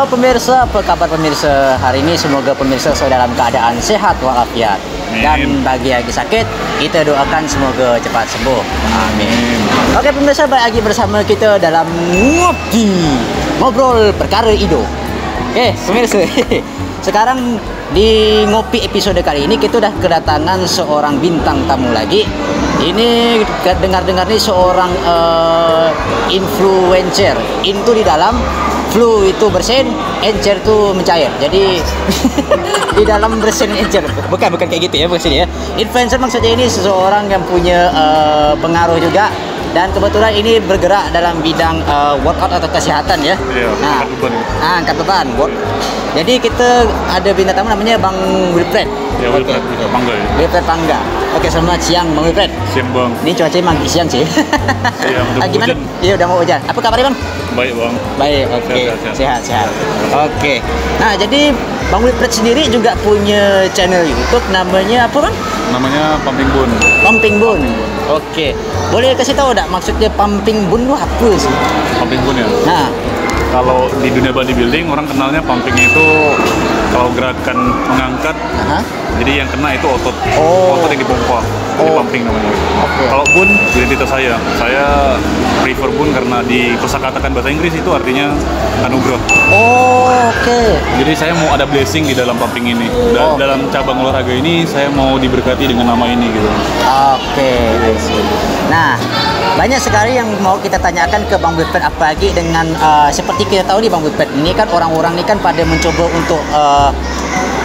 pemirsa, apa kabar pemirsa? Hari ini semoga pemirsa selalu dalam keadaan sehat walafiat. Dan bagi yang sakit, kita doakan semoga cepat sembuh. Amin. Oke pemirsa, balik lagi bersama kita dalam ngobrol perkara Ido. Oke pemirsa, sekarang di ngopi episode kali ini kita udah kedatangan seorang bintang tamu lagi. Ini dengar-dengar nih seorang influencer. Itu di dalam flu itu bersin, encer itu mencair. Jadi di dalam bersin encer. Bukan kayak gitu ya maksudnya. Influencer maksudnya ini seseorang yang punya pengaruh juga. Dan kebetulan ini bergerak dalam bidang workout atau kesehatan ya. Iya, angkat beban. Jadi kita ada bintang tamu namanya Bang Wilfred. Ya, Wilfred Pangga ya. Wilfred Pangga. Oke, selamat siang Bang Wilfred. Siang Bang. Ini cuacanya emang siang sih. Siang, udah gimana? Iya, udah mau hujan. Apa kabarnya Bang? Baik Bang. Baik, oke. Sehat. Oke. Nah, jadi Bang Wilfred sendiri juga punya channel YouTube namanya apa Bang? Namanya Pumping Bun. Pumping Bun. Oke. Boleh kasih tahu enggak maksudnya Pumping Bun itu apa sih? Pumping Bun ya. Nah, kalau di dunia bodybuilding orang kenalnya pumping itu kalau gerakan mengangkat. Jadi yang kena itu otot. Otot yang dipompa. Jadi pumping namanya. Kalau bun identitas saya prefer bun karena di kosakatakan bahasa Inggris itu artinya anugerah. Oke. Jadi saya mau ada blessing di dalam pumping ini. Dalam cabang olahraga ini saya mau diberkati dengan nama ini gitu. Oke. Nah, banyak sekali yang mau kita tanyakan ke Bang Wilfred, apalagi dengan seperti kita tahu nih Bang Wilfred, ini kan orang-orang ini kan pada mencoba untuk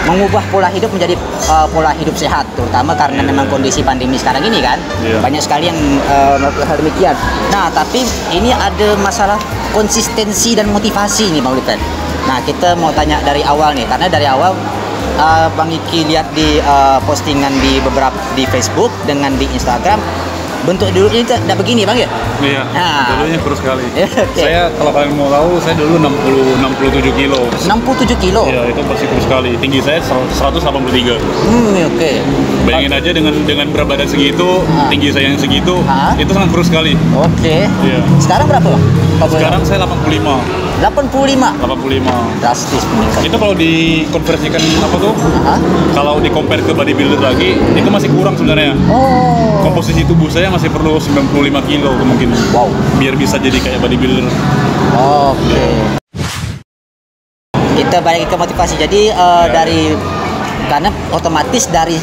mengubah pola hidup menjadi pola hidup sehat, terutama karena memang kondisi pandemi sekarang ini kan. Banyak sekali yang melakukan hal demikian. Nah, tapi ini ada masalah konsistensi dan motivasi nih Bang Wilfred. Nah, kita mau tanya dari awal nih, karena dari awal Bang Iki lihat di postingan di Facebook dengan di Instagram, bentuk dulunya tidak begini Bang ya? Iya, dulunya kurus sekali. Okay. Saya kalau kalian mau tahu, saya dulu 67 kilo. 67 kilo? Iya, itu pasti kurus sekali. Tinggi saya 183. Oke. Bayangin aja dengan berat badan segitu, tinggi saya yang segitu, itu sangat kurus sekali. Oke. Iya. Sekarang berapa Bang? Sekarang saya 85. 85. Drastis meningkat. Itu kalau dikonversikan apa tuh? Kalau di-compare ke bodybuilder lagi, itu masih kurang sebenarnya. Komposisi tubuh saya masih perlu 95 kilo mungkin. Wow. Biar bisa jadi kayak bodybuilder. Oke. Kita balik ke motivasi. Jadi karena otomatis dari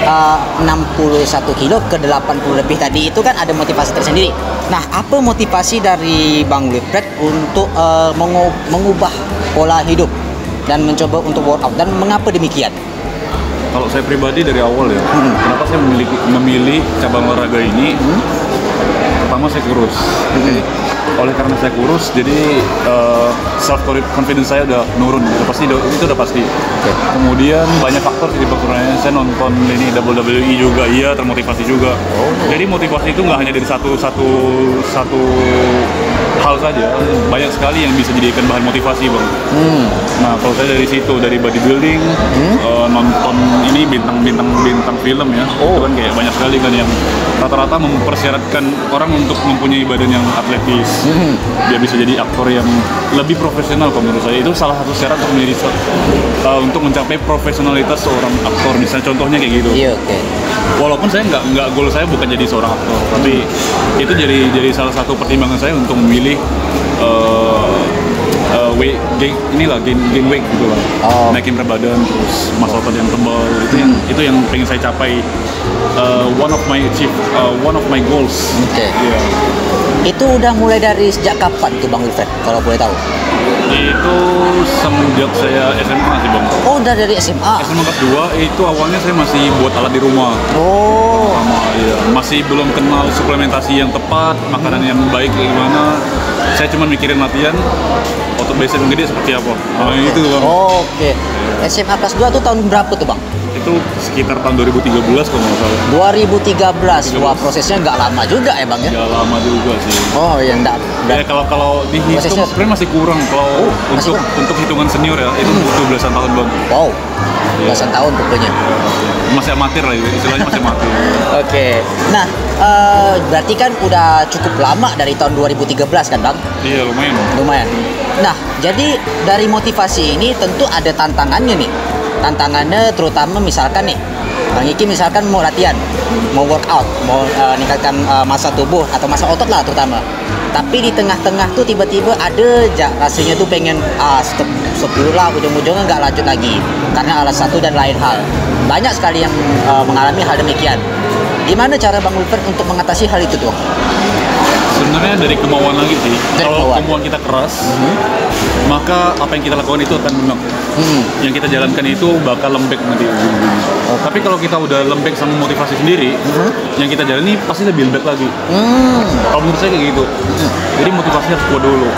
61 kilo ke 80 lebih tadi itu kan ada motivasi tersendiri. Nah, apa motivasi dari Bang Wilfred untuk mengubah pola hidup dan mencoba untuk workout, dan mengapa demikian? Kalau saya pribadi dari awal ya, kenapa saya memilih cabang olahraga ini? Pertama saya kurus. Oleh karena saya kurus, jadi self confidence saya udah nurun. Itu udah pasti. Kemudian banyak faktor sih faktornya. Saya nonton ini WWE juga, iya termotivasi juga. Jadi motivasi itu nggak hanya dari satu hal saja. Banyak sekali yang bisa dijadikan bahan motivasi Bang. Nah kalau saya dari situ, dari bodybuilding, nonton ini bintang film ya, itu kan kayak banyak sekali kan yang rata-rata mempersyaratkan orang untuk mempunyai badan yang atletis. Dia bisa jadi aktor yang lebih profesional. Kalau menurut saya itu salah satu syarat untuk menjadi untuk mencapai profesionalitas seorang aktor. Misalnya contohnya kayak gitu. Walaupun saya nggak goal saya bukan jadi seorang aktor, tapi itu jadi salah satu pertimbangan saya untuk memilih gain weight gitu lah. Naikin berat badan, terus massa otot yang tebal, itu yang pengen saya capai. One of my goals. Itu udah mulai dari sejak kapan tuh Bang Wilfred, kalau boleh tahu? Itu semenjak saya SMA sih Bang. Udah dari SMA? SMA kelas 2, itu awalnya saya masih buat alat di rumah. Masih belum kenal suplementasi yang tepat, makanan yang baik gimana. Saya cuma mikirin latihan, otot bicep yang gede seperti apa. Itu Bang. SMA kelas 2 tuh tahun berapa tuh Bang? Itu sekitar tahun 2013 kalau nggak salah. 2013. Wah, prosesnya nggak lama juga ya Bang ya? Nggak lama juga sih. Kalau dihitung sebenarnya masih kurang. Kalau untuk hitungan senior ya, itu butuh belasan tahun Bang. Wow, belasan tahun pokoknya. Masih amatir lah, istilahnya masih amatir. Nah, berarti kan udah cukup lama dari tahun 2013 kan Bang? Iya, lumayan. Nah, jadi dari motivasi ini tentu ada tantangannya nih. Tantangannya terutama misalkan nih, Bang Iki misalkan mau latihan, mau workout, mau meningkatkan massa tubuh atau massa otot lah terutama. Tapi di tengah-tengah tuh tiba-tiba ada aja rasanya tuh pengen stop dulu lah, ujung-ujungnya nggak lanjut lagi karena alasan satu dan lain hal. Banyak sekali yang mengalami hal demikian. Gimana cara Bang Wilfred untuk mengatasi hal itu tuh? Sebenarnya dari kemauan lagi sih. Kalau kemauan. kemauan kita keras, maka apa yang kita lakukan itu akan lunak. Yang kita jalankan itu bakal lembek nanti ujung-ujungnya. Tapi kalau kita udah lembek sama motivasi sendiri, yang kita jalani pasti lebih lembek lagi. Kalau menurut saya kayak gitu. Jadi motivasi harus kuat dulu.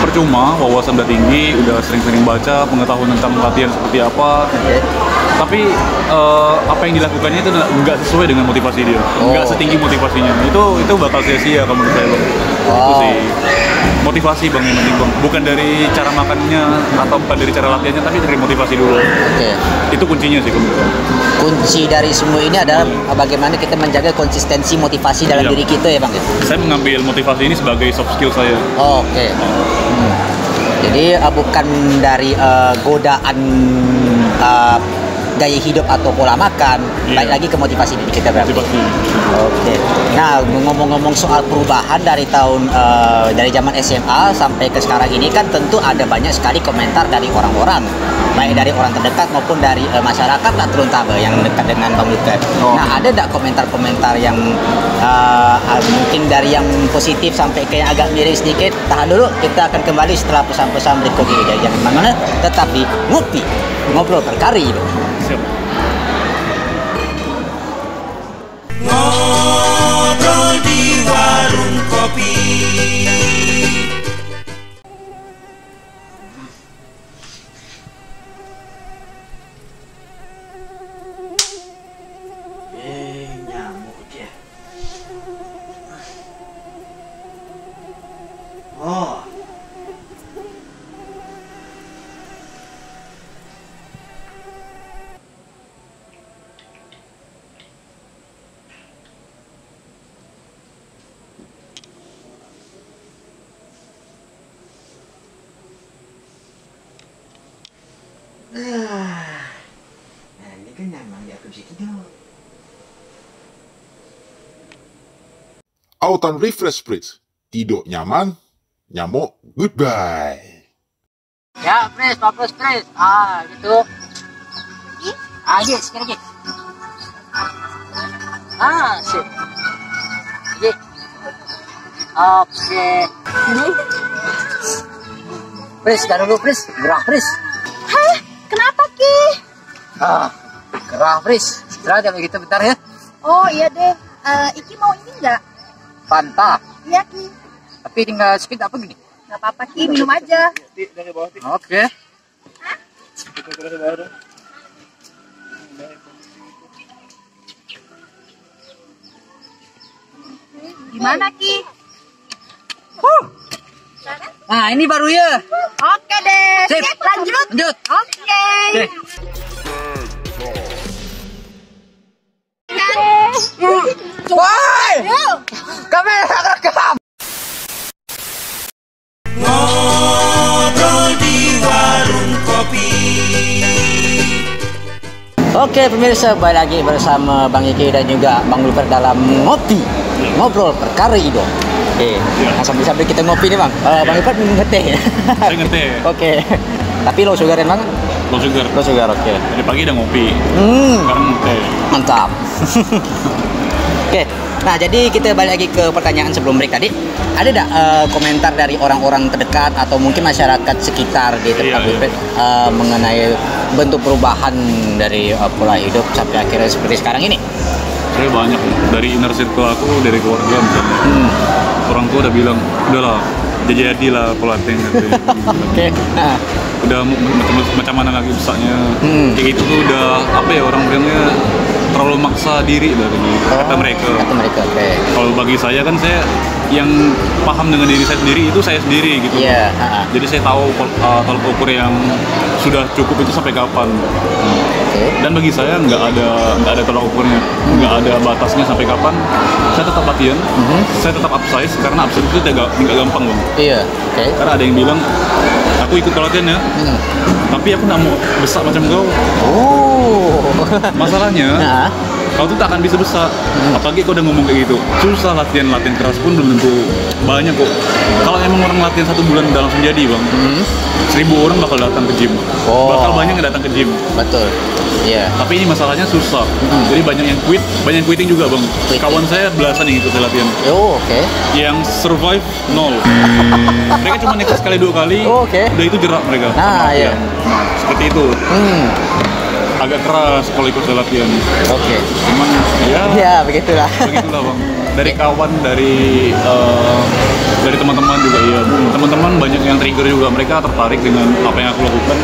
Percuma wawasan udah tinggi, udah sering-sering baca, pengetahuan tentang latihan seperti apa. Tapi apa yang dilakukannya itu nggak sesuai dengan motivasi dia, nggak setinggi motivasinya. Itu bakal sia-sia kalau menurut saya, Bang. Itu sih motivasi, Bang, yang penting, Bang. Bukan dari cara makannya atau bukan dari cara latihannya, tapi dari motivasi dulu. Itu kuncinya sih, menurut saya. Kunci dari semua ini adalah bagaimana kita menjaga konsistensi motivasi dalam diri kita ya, Bang. Saya mengambil motivasi ini sebagai soft skill saya. Jadi bukan dari godaan gaya hidup atau pola makan, baik lagi ke motivasi diri kita berarti. Nah, ngomong-ngomong soal perubahan dari dari zaman SMA sampai ke sekarang ini kan tentu ada banyak sekali komentar dari orang-orang, baik dari orang terdekat maupun dari masyarakat lah terutama yang dekat dengan Bang Wilfred. Nah, ada tidak komentar-komentar yang mungkin dari yang positif sampai ke yang agak miris sedikit? Tahan dulu, kita akan kembali setelah pesan-pesan berikut ini. Jadi jangan kemana-mana, tetap di Ngopi, Ngobrol Perkara Hidup. Ngobrol di warung kopi. Nyamuk dia. Nah, ini kan nyaman di aku situ dong. Autan Refresh Spritz. Tidur nyaman, nyamuk goodbye. Ya, fresh, papus fresh. Gitu. Yes, sekali lagi. Sip. Oke. Oke. Fresh, taruh dulu, fresh. Gerah, fresh. Hah? Kenapa, Ki? Gerah, fresh. Istirahat ya begitu bentar ya. Oh, iya deh. Iki mau ini nggak? Fanta. Iya, Ki. Tapi tinggal sedikit apa gini? Nggak apa-apa, Ki. Minum aja. Oke. Gimana, Ki? Nah, ini baru ya. Oke deh. Sip. Lanjut. Lanjut. Oke. Woi! Kamera rekam. Ngobrol di warung kopi. Oke pemirsa, balik lagi bersama Bang Iki dan juga Bang Wilfred dalam Ngopi, Ngobrol Perkara Hidup. Sambil-sambil kita ngopi nih Bang. Bang Wilfred ngeteh ya? Saya ngeteh. Oke. Tapi low sugar Bang? Low sugar. Low sugar, oke. Dari pagi udah ngopi. Sekarang ngeteh. Mantap. Oke. Nah, jadi kita balik lagi ke pertanyaan sebelum break tadi. Ada tidak komentar dari orang-orang terdekat atau mungkin masyarakat sekitar di tempat Wilfred mengenai bentuk perubahan dari pola hidup sampai akhirnya seperti sekarang ini? Saya banyak dari inner circle aku, dari keluarga misalnya. Orang tua udah bilang, udahlah, jadilah pola latihan. Oke. Udah macam mana lagi besarnya. Kayak gitu tuh udah apa ya, orang bilangnya terlalu maksa diri dari kata mereka. Kata mereka, oke. Kalau bagi saya kan, saya yang paham dengan diri saya sendiri itu saya sendiri gitu. Iya. Jadi saya tahu tolak ukur yang sudah cukup itu sampai kapan. Oke. Dan bagi saya nggak ada tolak ukurnya, nggak ada batasnya sampai kapan. Saya tetap latihan, saya tetap upsize karena upsize itu nggak gampang bang. Iya, oke. Karena ada yang bilang aku ikut latihan ya, tapi aku nggak mau besar macam kau. Oh. Masalahnya Nah. kau tuh tak akan bisa besar. Apalagi kau udah ngomong kayak gitu. Susah latihan keras pun belum tentu banyak kok. Kalau emang orang latihan 1 bulan udah langsung jadi bang, 1000 orang bakal datang ke gym. Oh. Bakal banyak yang datang ke gym. Betul. Iya. Tapi ini masalahnya susah. Jadi banyak yang quit, banyak yang quitting juga bang. Quitting. Kawan saya belasan yang ikut latihan. Oh, oke. Yang survive 0. Mereka cuma ikut sekali 2 kali. Oh, oke. Udah itu jerak mereka. Nah, sama iya. latihan. Nah, seperti itu. Agak keras kalau ikut latihan. Oke. Cuman ya Ya, begitulah. begitulah bang. Dari kawan, dari teman-teman juga iya. Teman-teman banyak yang trigger juga, mereka tertarik dengan apa yang aku lakukan.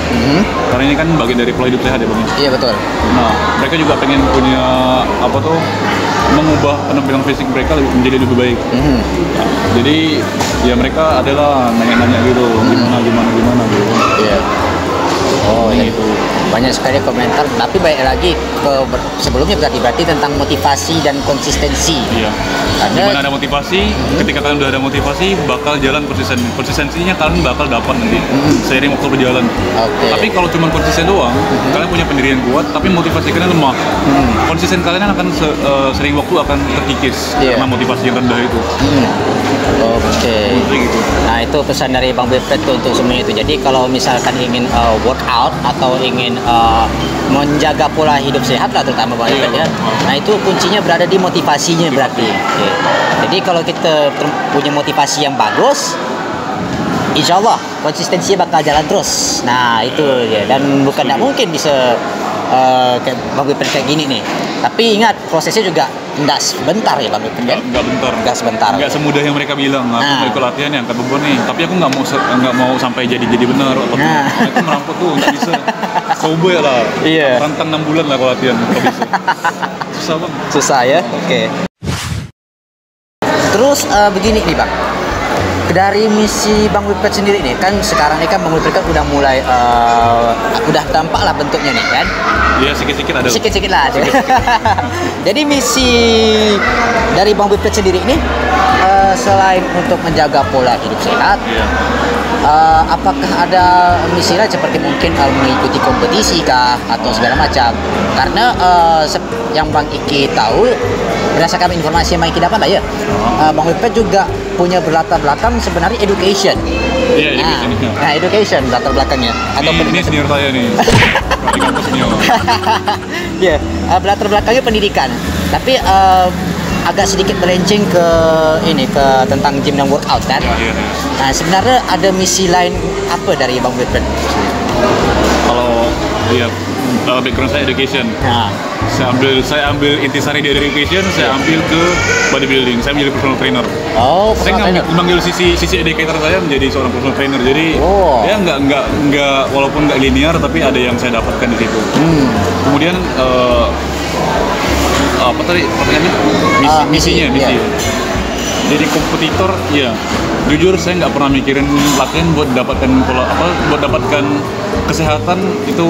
Karena ini kan bagian dari pola hidup sehat ya bang. Iya, betul. Nah, mereka juga pengen punya apa tuh, mengubah penampilan fisik mereka menjadi lebih baik. Nah, jadi ya mereka adalah nanya-nanya gitu, gimana gitu. Iya. Oh, Ini ya. itu. Banyak sekali komentar, tapi balik lagi ke sebelumnya berarti tentang motivasi dan konsistensi. Iya. Karena Dimana ada motivasi, ketika kalian udah ada motivasi, bakal jalan konsistensinya kalian bakal dapat nanti seiring waktu berjalan. Oke. Tapi kalau cuma konsisten doang, kalian punya pendirian kuat, tapi motivasi kalian lemah. Konsisten kalian akan sering waktu akan terkikis Iya. karena motivasi yang rendah itu. Oke. Jadi gitu. Nah, itu pesan dari Bang Wilfred tuh untuk semuanya itu. Jadi kalau misalkan ingin workout atau ingin menjaga pola hidup sehat lah, terutama Bang Wilfred ya. Nah, itu kuncinya berada di motivasinya berarti. Oke. Jadi kalau kita punya motivasi yang bagus, insya Allah konsistensinya bakal jalan terus. Nah, itu ya. Dan bukan tidak mungkin bisa kayak Bang Wilfred kayak gini nih. Tapi ingat, prosesnya juga nggak sebentar ya Bang Wilfred kan? Nggak bentar. Nggak sebentar. Nggak semudah yang mereka bilang. Aku Nah. mau ikut latihan yang angkat beban nih, tapi aku nggak mau sampai jadi benar. Atau Nah. itu merampok tuh nggak bisa. Coba ya lah. Iya. Tantang 6 bulan lah kalau latihan. Nggak bisa. Susah bang. Susah ya. Oke. Terus begini nih Bang. Dari misi Bang Wilfred sendiri nih, kan sekarang ini kan Bang Wilfred kan udah mulai udah tampak lah bentuknya nih kan. Iya sedikit-sedikit ada. Sedikit-sedikit lah. Jadi misi dari Bang Wilfred sendiri ini selain untuk menjaga pola hidup sehat, Iya. apakah ada misi lain seperti mungkin mengikuti kompetisi kah atau segala macam? Karena yang Bang Iki tahu, berdasarkan informasi yang Bang Iki dapat lah ya, Bang Wilfred juga punya berlatar belakang sebenarnya education. Iya, education, iya. Nah, education latar belakangnya atau Ini senior saya nih. Di kampus senior. ya, berlatar belakangnya pendidikan. Tapi agak sedikit melenceng ke ini, ke tentang gym dan workout kan. Iya. Nah, sebenarnya ada misi lain apa dari Bang Wilfred? Kalau iya, background saya education. Nah, Saya ambil intisari dari education, saya ambil ke bodybuilding. Saya menjadi personal trainer. oh, Saya personal trainer. mengambil sisi educator saya menjadi seorang personal trainer. Jadi Oh. ya nggak walaupun nggak linear, tapi ada yang saya dapatkan di situ. Kemudian apa tadi pertanyaannya? Misinya. iya. Jadi kompetitor, ya. Jujur saya nggak pernah mikirin latihan buat dapatkan buat dapatkan kesehatan itu,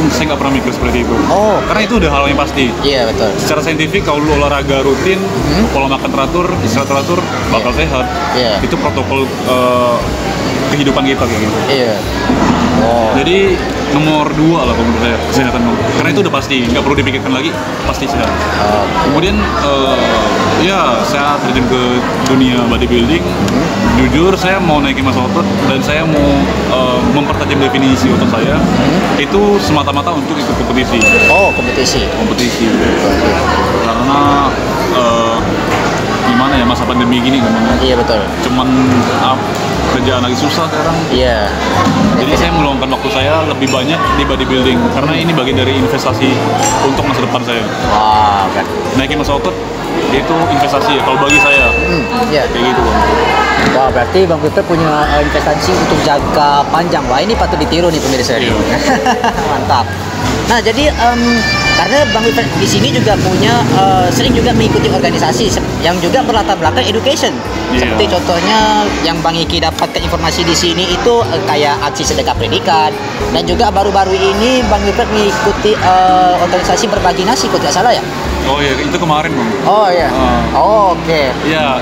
saya nggak pernah mikir seperti itu. Oh. Karena itu udah hal yang pasti. Iya, betul. Secara saintifik kalau lu olahraga rutin, pola makan teratur, istirahat teratur, bakal sehat. Iya. Itu protokol kehidupan kita kayak gitu. Iya. Oh. Jadi nomor 2 lah kalau menurut saya kesehatan. Karena itu udah pasti, nggak perlu dipikirkan lagi, pasti sehat. Oh. Kemudian ya saya terjun ke dunia bodybuilding. Jujur saya mau naikin massa otot dan saya mau mempertajam definisi otot saya. Itu semata-mata untuk ikut kompetisi. Oh, kompetisi. Karena gimana ya, masa pandemi gini ngomongnya. Iya, betul. Cuman kerjaan lagi susah sekarang. Iya. Jadi saya meluangkan waktu saya lebih banyak di bodybuilding karena ini bagian dari investasi untuk masa depan saya. Wah, kan. Naikin massa otot itu investasi ya kalau bagi saya. Iya. Kayak gitu Bang. Wah, berarti Bang Wilfred punya investasi untuk jangka panjang. Wah, ini patut ditiru nih pemirsa. Iya. Mantap. Nah, jadi Karena Bang Wilfred di sini juga punya sering juga mengikuti organisasi yang juga berlatar belakang education. Seperti contohnya yang Bang Iki dapatkan informasi di sini itu kayak aksi sedekah pendidikan, dan juga baru-baru ini Bang Wilfred mengikuti organisasi berbagi nasi, kalau tidak salah ya. Oh iya, itu kemarin Bang. Oh iya. Oke. Ya,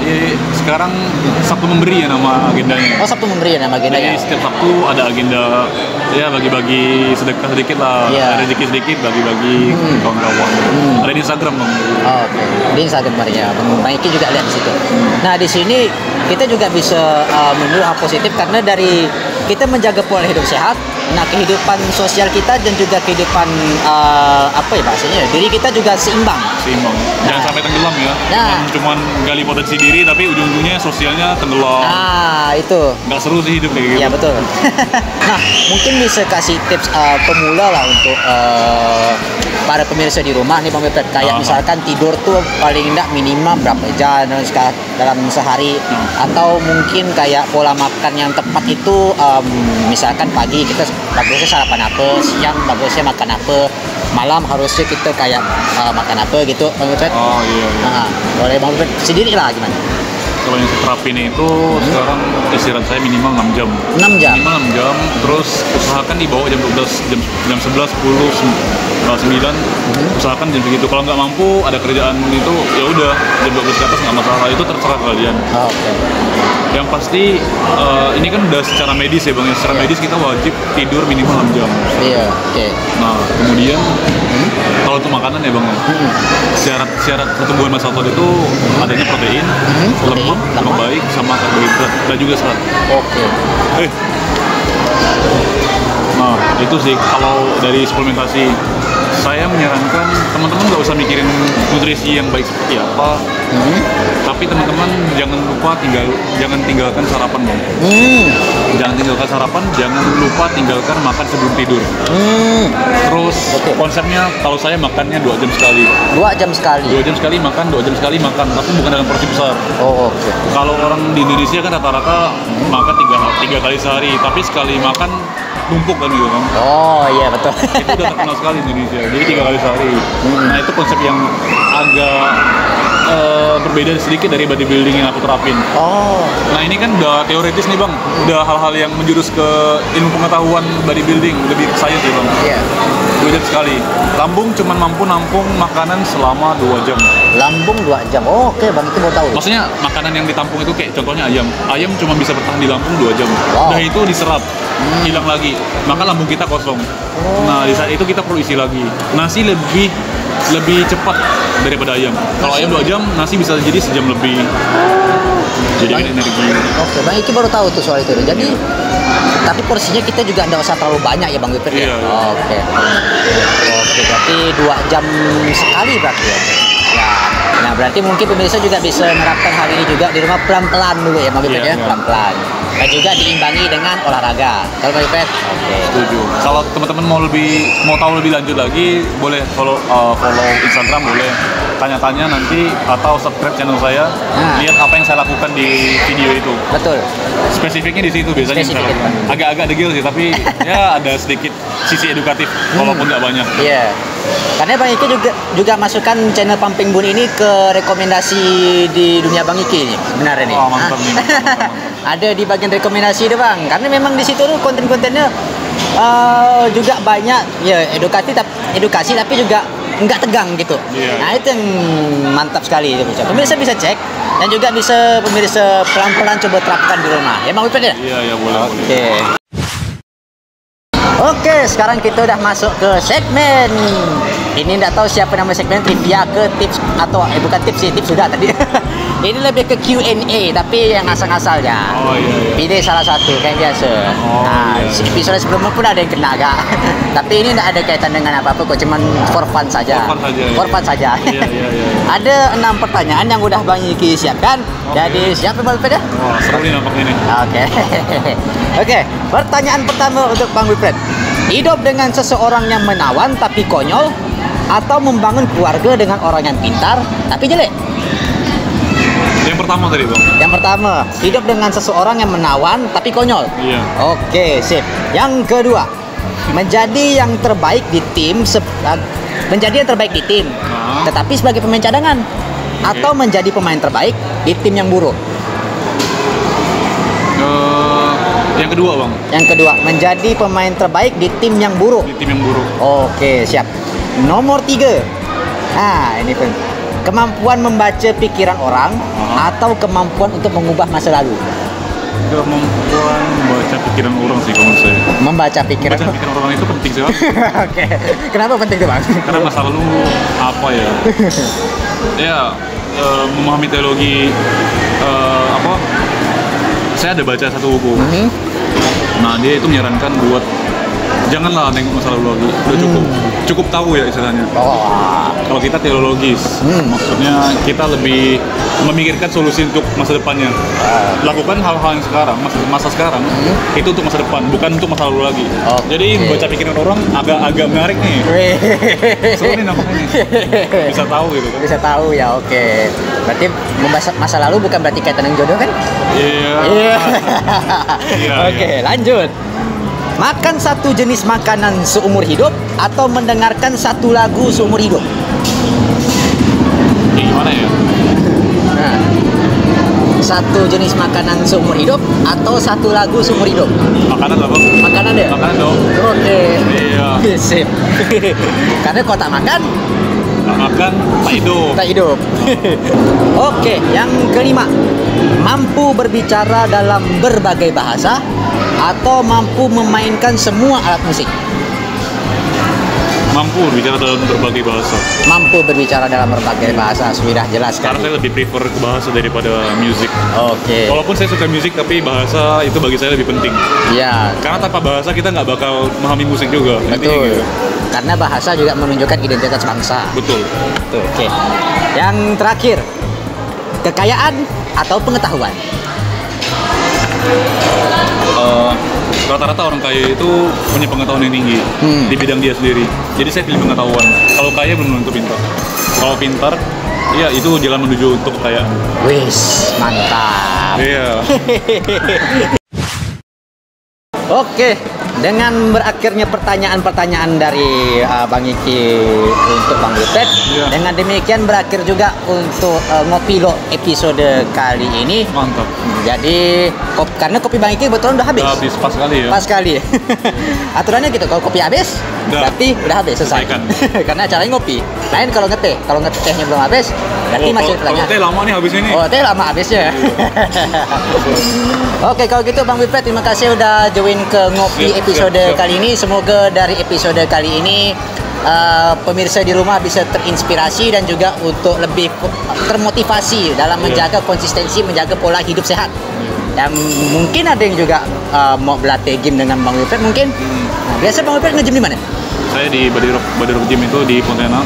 sekarang Sabtu Memberi ya nama agendanya. Oh, Sabtu Memberi ya nama agendanya. Jadi setiap Sabtu ada agenda ya bagi-bagi sedekah sedikit lah, ada rezeki sedikit bagi-bagi kawan-kawan. Ada di Instagram Bang. Oke. Di Instagram ya. Bang Iki juga lihat di situ. Nah, di sini kita juga bisa menurut hal positif karena dari kita menjaga pola hidup sehat. Nah, kehidupan sosial kita dan juga kehidupan apa ya bahasanya, diri kita juga seimbang. Jangan sampai tenggelam ya. Cuman gali potensi diri tapi ujung-ujungnya sosialnya tenggelam. Itu. Nggak seru sih hidup kayak gitu. Iya betul. Nah, mungkin bisa kasih tips pemula lah untuk para pemirsa di rumah nih Bang Wilfred. Kayak misalkan tidur tuh paling enggak minimal berapa jam dalam sehari, atau mungkin kayak pola makan yang tepat itu misalkan pagi kita bagusnya sarapan apa, siang bagusnya makan apa, malam harusnya kita kayak makan apa gitu Bang Wilfred. Boleh Bang Wilfred sendiri lah gimana? Kalau yang saya terapin itu sekarang istirahat saya minimal 6 jam. 6 jam? Minimal 6 jam, terus usahakan di bawah jam 12, jam 11, 10, 9, usahakan jam segitu. Kalau nggak mampu, ada kerjaan itu, ya udah jam 12 ke atas nggak masalah, itu terserah kalian. Yang pasti, ini kan udah secara medis ya Bang, secara medis kita wajib tidur minimal 6 jam. Nah, kemudian, kalau untuk makanan ya Bang, syarat pertumbuhan massa otot itu adanya protein, lemak baik, sama karbohidrat dan juga serat. Nah, itu sih kalau dari suplementasi. Saya menyarankan teman-teman nggak usah mikirin nutrisi yang baik seperti apa, tapi teman-teman jangan lupa jangan tinggalkan sarapan Bang. Jangan tinggalkan sarapan, jangan lupa tinggalkan makan sebelum tidur. Terus konsepnya kalau saya makannya 2 jam sekali. 2 jam sekali. 2 jam sekali makan, 2 jam sekali makan, tapi bukan dalam porsi besar. Kalau orang di Indonesia kan rata-rata makan 3 kali sehari, tapi sekali makan numpuk kan gitu kan. Iya betul. Itu udah terkenal sekali di Indonesia. Jadi 3 kali sehari. Nah, itu konsep yang agak berbeda sedikit dari bodybuilding yang aku terapin. Nah, ini kan udah teoritis nih Bang. Udah hal-hal yang menjurus ke ilmu pengetahuan bodybuilding, lebih ke science ya Bang. 2 jam sekali. Lambung cuma mampu nampung makanan selama 2 jam. Lambung 2 jam. Oke Bang, itu mau tahu. Maksudnya makanan yang ditampung itu kayak contohnya ayam. Ayam cuma bisa bertahan di lambung 2 jam. Udah itu diserap, hilang lagi. Maka lambung kita kosong. Nah, di saat itu kita perlu isi lagi. Nasi lebih cepat daripada ayam. Kalau ayam 2 jam, nasi bisa jadi sejam lebih. Jadi kan energi. Bang Iki baru tahu tuh soal itu. Jadi tapi porsinya kita juga nggak usah terlalu banyak ya Bang Wilfred ya. Berarti 2 jam sekali berarti ya. Nah, berarti mungkin pemirsa juga bisa menerapkan hal ini juga di rumah pelan-pelan dulu ya Bang Wilfred ya, pelan-pelan. Dan juga diimbangi dengan olahraga. Kalau Bang Wilfred? Setuju. Kalau teman-teman mau tahu lebih lanjut lagi, boleh follow Instagram, boleh tanya-tanya nanti atau subscribe channel saya. Lihat apa yang saya lakukan di video itu. Betul. Spesifiknya di situ biasanya saya lakukan. Agak-agak degil sih, tapi ya ada sedikit sisi edukatif walaupun nggak banyak. Karena Bang Iki juga masukkan channel Pumping Bun ini ke rekomendasi di dunia Bang Iki nih, sebenarnya nih. Mantap nih. Ada di bagian rekomendasi deh Bang, karena memang di situ tuh konten-kontennya juga banyak ya edukasi tapi juga nggak tegang gitu. Nah, itu yang mantap sekali. Pemirsa bisa cek dan juga bisa pemirsa pelan-pelan coba terapkan di rumah. Ya Bang Wilfred ya? Iya boleh. Oke, sekarang kita udah masuk ke segmen. Ini nggak tahu siapa nama segmen, trivia ke tips atau bukan tips sih, tips sudah tadi. Ini lebih ke Q&A tapi yang asal-asalnya. Pilih salah satu kayak biasa. Episode sebelumnya pun ada yang kena agak. Tapi ini nggak ada kaitan dengan apa-apa kok, cuman for fun saja. For fun saja. Ada 6 pertanyaan yang udah Bang Iki siapkan. Jadi siap Bang Wilfred ya? Seru nih nampaknya nih. Oke, pertanyaan pertama untuk Bang Wilfred. Hidup dengan seseorang yang menawan tapi konyol, atau membangun keluarga dengan orang yang pintar tapi jelek? Yang pertama tadi Bang. Yang pertama, hidup dengan seseorang yang menawan tapi konyol. Oke, sip. Yang kedua, menjadi yang terbaik di tim menjadi yang terbaik di tim, tetapi sebagai pemain cadangan, atau menjadi pemain terbaik di tim yang buruk. Yang kedua bang. Yang kedua, menjadi pemain terbaik di tim yang buruk. Di tim yang buruk. Oke, siap. Nomor 3. Nah, ini pun kemampuan membaca pikiran orang atau kemampuan untuk mengubah masa lalu. Kemampuan membaca pikiran orang sih kalau saya. Membaca pikiran. Membaca pikiran orang itu penting sekali. Oke. Kenapa penting tuh, Bang? Karena masa lalu apa ya? Ya, memahami teologi apa? Saya ada baca satu buku. Nah, dia itu menyarankan buat janganlah nengok masa lalu lagi. Udah cukup tahu ya istilahnya. Kalau kita teologis, maksudnya kita lebih memikirkan solusi untuk masa depannya. Lakukan hal-hal yang sekarang, masa sekarang, itu untuk masa depan, bukan untuk masa lalu lagi. Jadi baca pikiran orang agak menarik nih. Seru nih nampaknya nih. Bisa tahu gitu kan? Bisa tahu ya, oke. Berarti membahas masa lalu bukan berarti kaitan dengan jodoh kan? Iya. Oke, lanjut. Makan satu jenis makanan seumur hidup atau mendengarkan satu lagu seumur hidup? Gimana ya? Nah, satu jenis makanan seumur hidup atau satu lagu seumur hidup? Makanan apa? Makanan deh. Makanan dong. Oke. Iya. Sip. Karena kalau tak makan, tak hidup. Tak hidup. Oke, yang kelima, mampu berbicara dalam berbagai bahasa atau mampu memainkan semua alat musik? Mampu berbicara dalam berbagai bahasa. Mampu berbicara dalam berbagai bahasa, sudah jelas kan? Karena saya lebih prefer ke bahasa daripada musik. Oke. Walaupun saya suka musik, tapi bahasa itu bagi saya lebih penting. Ya. Karena tanpa bahasa kita nggak bakal memahami musik juga. Betul. Gitu. Karena bahasa juga menunjukkan identitas bangsa. Betul. Oke. Yang terakhir, kekayaan atau pengetahuan? Rata-rata orang kaya itu punya pengetahuan yang tinggi di bidang dia sendiri. Jadi saya pilih pengetahuan. Kalau kaya belum tentu pintar. Kalau pintar, ya itu jalan menuju untuk kekayaan. Wis, mantap. Iya. Oke, dengan berakhirnya pertanyaan-pertanyaan dari Bang Iki untuk Bang Wilfred, dengan demikian berakhir juga untuk Ngopi Lo episode kali ini. Mantap. Jadi karena kopi Bang Iki betulan udah habis. Habis pas kali ya. Pas kali. Aturannya gitu, kalau kopi habis, berarti udah habis selesai. Karena acaranya ngopi. Lain kalau ngeteh, kalau ngetehnya belum habis, berarti masih pertanyaan. Kalau teh lama nih habis ini. Oh, teh lama habisnya. Oke, kalau gitu Bang Wilfred, terima kasih udah join ke Ngopi episode kali ini. Semoga dari episode kali ini pemirsa di rumah bisa terinspirasi dan juga untuk lebih termotivasi dalam menjaga konsistensi, menjaga pola hidup sehat. Dan mungkin ada yang juga mau berlatih game dengan Bang Wilfred mungkin. Nah, biasa Bang Wilfred nge-gym di mana? Saya di Body Rock Gym itu di Pontianak.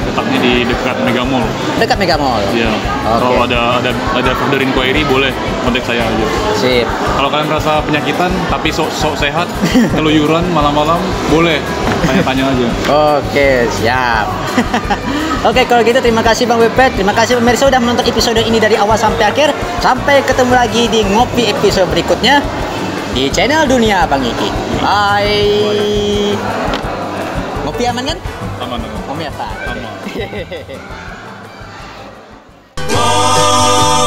Letaknya di dekat Mega Mall. Dekat Mega Mall. Iya. Kalau ada further inquiry boleh kontak saya aja. Sip. Kalau kalian merasa penyakitan tapi sok sehat, keluyuran malam-malam, boleh tanya-tanya aja. Oke, siap. Oke, kalau gitu terima kasih Bang Wilfred. Terima kasih pemirsa sudah menonton episode ini dari awal sampai akhir. Sampai ketemu lagi di Ngopi episode berikutnya di channel Dunia Bang Iki. Bye. Ngopi aman kan? Aman. Ngopi apa? Aman. Oh